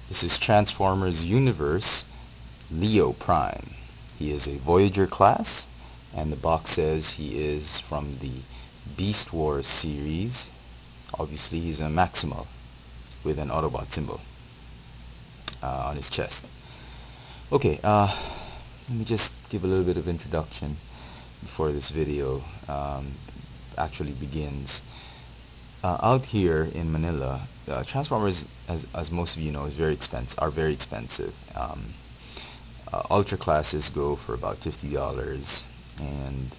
This is Transformers Universe Leo Prime. He is a Voyager class, and the box says he is from the Beast Wars series. Obviously, he's a maximal with an autobot symbol on his chest. Okay, let me just give a little bit of introduction before this video actually begins. Out here in Manila, Transformers, as most of you know, are very expensive. Ultra classes go for about $50, and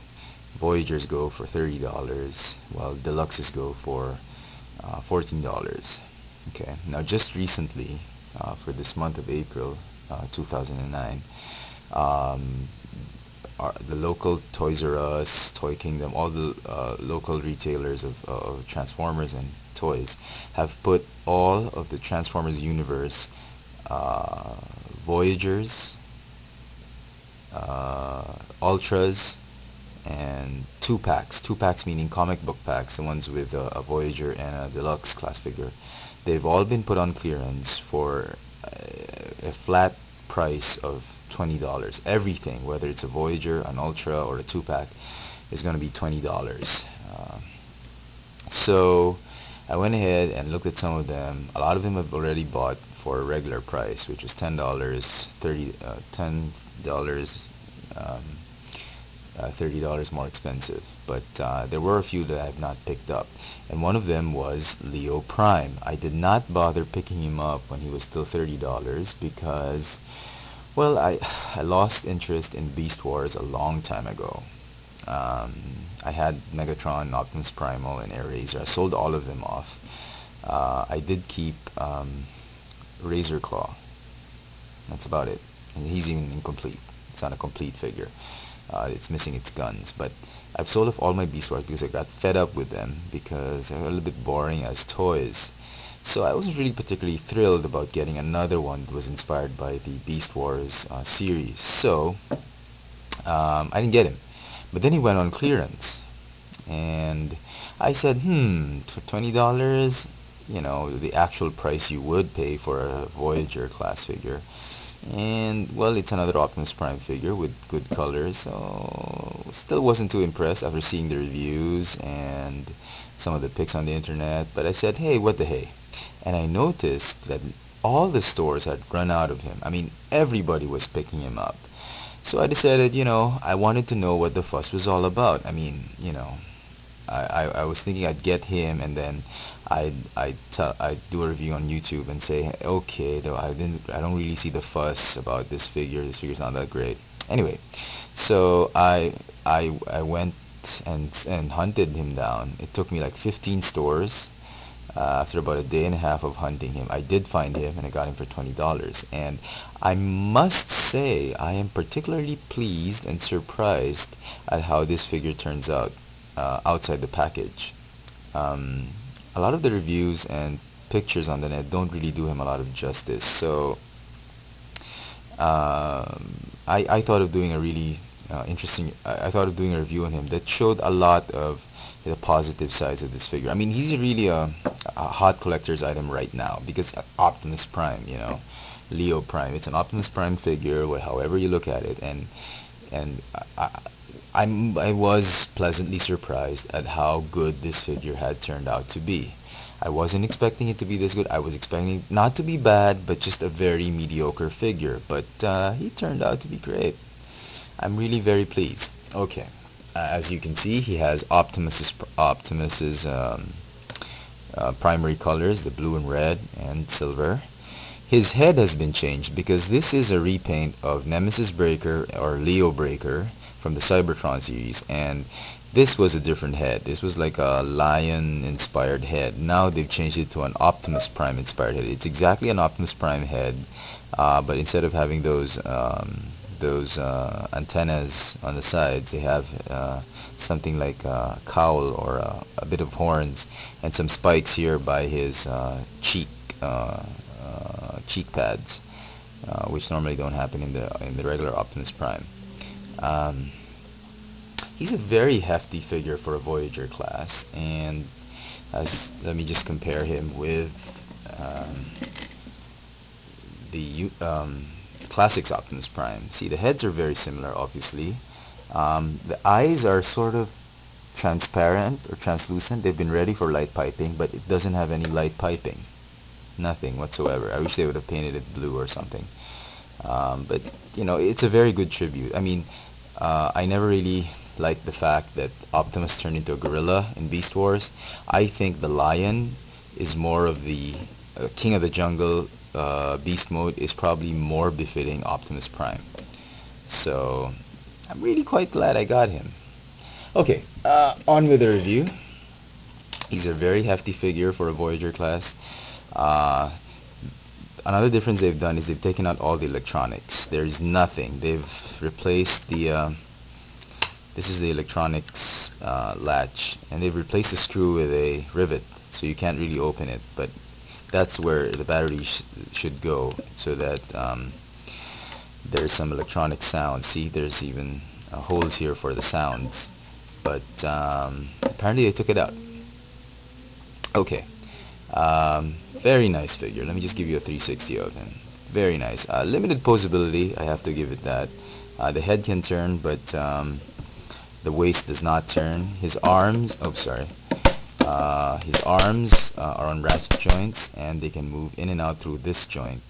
Voyagers go for $30, while Deluxes go for $14. Okay, now just recently, for this month of April 2009, the local Toys R Us, Toy Kingdom, all the local retailers of Transformers and toys have put all of the Transformers universe Voyagers, Ultras, and two packs meaning comic book packs, the ones with a Voyager and a Deluxe class figure. They've all been put on clearance for a flat price of $20. Everything, whether it's a Voyager, an Ultra, or a 2-pack, is going to be $20. So I went ahead and looked at some of them. A lot of them I've already bought for a regular price, which was $10, $30 more expensive. But there were a few that I have not picked up, and one of them was Leo Prime. I did not bother picking him up when he was still $30 because, well, I lost interest in Beast Wars a long time ago. I had Megatron, Optimus Primal, and Airazor. I sold all of them off. I did keep Razor Claw. That's about it. And he's even incomplete. It's not a complete figure. It's missing its guns. But I've sold off all my Beast Wars because I got fed up with them because they're a little bit boring as toys. So I wasn't really particularly thrilled about getting another one that was inspired by the Beast Wars series. So I didn't get him. But then he went on clearance, and I said, for $20, you know, the actual price you would pay for a Voyager class figure. And, well, it's another Optimus Prime figure with good colors, so still wasn't too impressed after seeing the reviews and some of the pics on the internet. But I said, hey, what the hey? And I noticed that all the stores had run out of him. I mean, everybody was picking him up. So I decided, you know, I wanted to know what the fuss was all about. I mean, you know, I was thinking I'd get him, and then I'd do a review on YouTube and say, okay, though I don't really see the fuss about this figure. This figure's not that great. Anyway, so I went and hunted him down. It took me like 15 stores. After about a day and a half of hunting him, I did find him, and I got him for $20. And I must say, I am particularly pleased and surprised at how this figure turns out outside the package. A lot of the reviews and pictures on the net don't really do him a lot of justice. So I thought of doing a really I thought of doing a review on him that showed a lot of the positive sides of this figure. I mean, he's really a hot collector's item right now because Optimus Prime, you know, Leo Prime. It's an Optimus Prime figure, however you look at it, and I was pleasantly surprised at how good this figure had turned out to be. I wasn't expecting it to be this good. I was expecting it not to be bad, but just a very mediocre figure. But he turned out to be great. I'm really very pleased. Okay. As you can see, he has Optimus's primary colors, the blue and red and silver. His head has been changed because this is a repaint of Nemesis Breaker or Leo Breaker from the Cybertron series, and this was a different head. This was like a lion-inspired head. Now they've changed it to an Optimus Prime-inspired head. It's exactly an Optimus Prime head, but instead of having those antennas on the sides, they have something like a cowl or a bit of horns and some spikes here by his cheek pads, which normally don't happen in the regular Optimus Prime. He's a very hefty figure for a Voyager class, and let me just compare him with Classics Optimus Prime. See, the heads are very similar, obviously. The eyes are sort of transparent or translucent. They've been ready for light piping, but it doesn't have any light piping. Nothing whatsoever. I wish they would have painted it blue or something. But, it's a very good tribute. I mean, I never really liked the fact that Optimus turned into a gorilla in Beast Wars. I think the lion is more of the King of the Jungle. Beast mode is probably more befitting Optimus Prime. So, I'm really quite glad I got him. Okay, on with the review. He's a very hefty figure for a Voyager class. Another difference they've done is they've taken out all the electronics. There's nothing. They've replaced the this is the electronics latch, and they've replaced the screw with a rivet, so you can't really open it, but that's where the battery should go, so that there's some electronic sound. See, there's even holes here for the sounds, but apparently they took it out. Okay, very nice figure. Let me just give you a 360 of him. Very nice. Limited posability, I have to give it that. The head can turn, but the waist does not turn. His arms, his arms are on ratchet joints, and they can move in and out through this joint.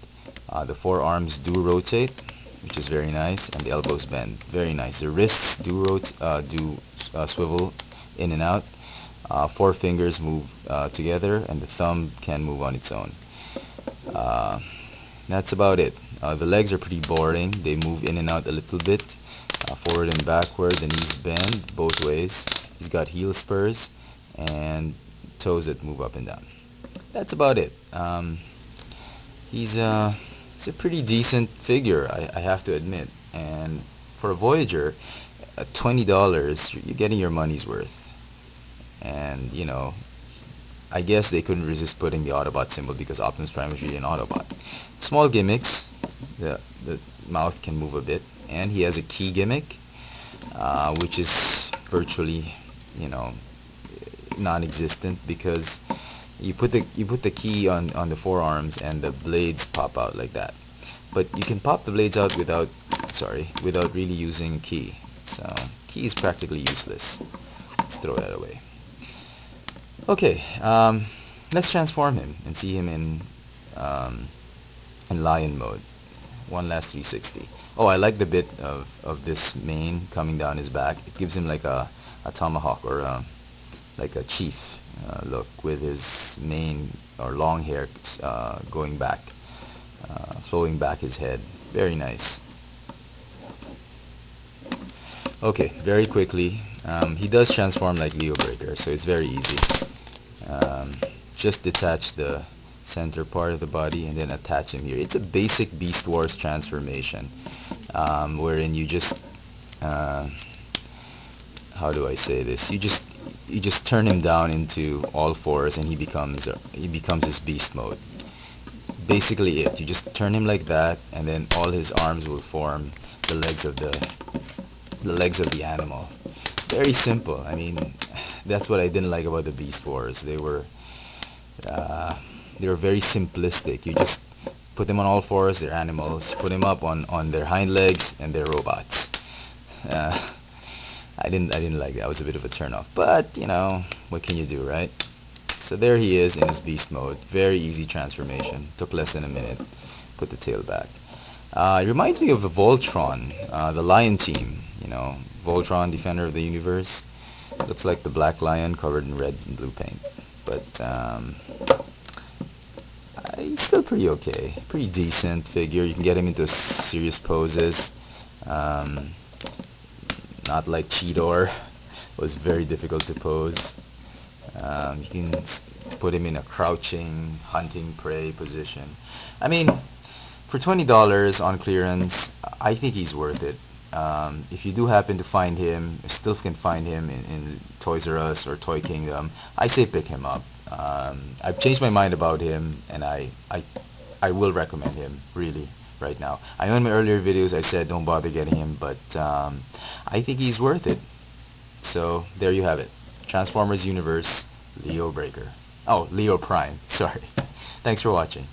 The forearms do rotate, which is very nice, and the elbows bend. Very nice. The wrists do swivel in and out. Four fingers move together, and the thumb can move on its own. That's about it. The legs are pretty boring. They move in and out a little bit, forward and backward. The knees bend both ways. He's got heel spurs and toes that move up and down. That's about it. He's a pretty decent figure, I have to admit. And for a Voyager, at $20, you're getting your money's worth. And, I guess they couldn't resist putting the Autobot symbol because Optimus Prime is really an Autobot. Small gimmicks. The mouth can move a bit, and he has a key gimmick, which is virtually, non-existent, because you put the key on the forearms and the blades pop out like that. But you can pop the blades out without really using a key. So key is practically useless. Let's throw that away. Okay, let's transform him and see him in lion mode. One last 360. Oh, I like the bit of this mane coming down his back. It gives him like a tomahawk, or like a chief look, with his mane or long hair going back, flowing back his head. Very nice. Okay, very quickly. He does transform like Leo Breaker, so it's very easy. Just detach the center part of the body and then attach him here. It's a basic Beast Wars transformation, wherein you just how do I say this? You just turn him down into all fours, and he becomes his beast mode. Basically it. You just turn him like that, and then all his arms will form the legs of the animal. Very simple. I mean, that's what I didn't like about the Beast Wars. They were very simplistic. You just put them on all fours, they're animals. Put them up on their hind legs, and they're robots. I didn't like that. It was a bit of a turnoff. But what can you do, right? So there he is in his beast mode. Very easy transformation. Took less than a minute. Put the tail back. It reminds me of the Voltron, the Lion team. Voltron, Defender of the Universe. Looks like the Black Lion covered in red and blue paint. But he's still pretty okay. Pretty decent figure. You can get him into serious poses. Not like Cheetor. It was very difficult to pose. You can put him in a crouching, hunting prey position. I mean, for $20 on clearance, I think he's worth it. If you do happen to find him, still can find him in Toys R Us or Toy Kingdom, I say pick him up. I've changed my mind about him, and I will recommend him, really, right now. I know in my earlier videos I said don't bother getting him, but I think he's worth it. So there you have it. Transformers Universe, Leo Breaker. Oh, Leo Prime, sorry. Thanks for watching.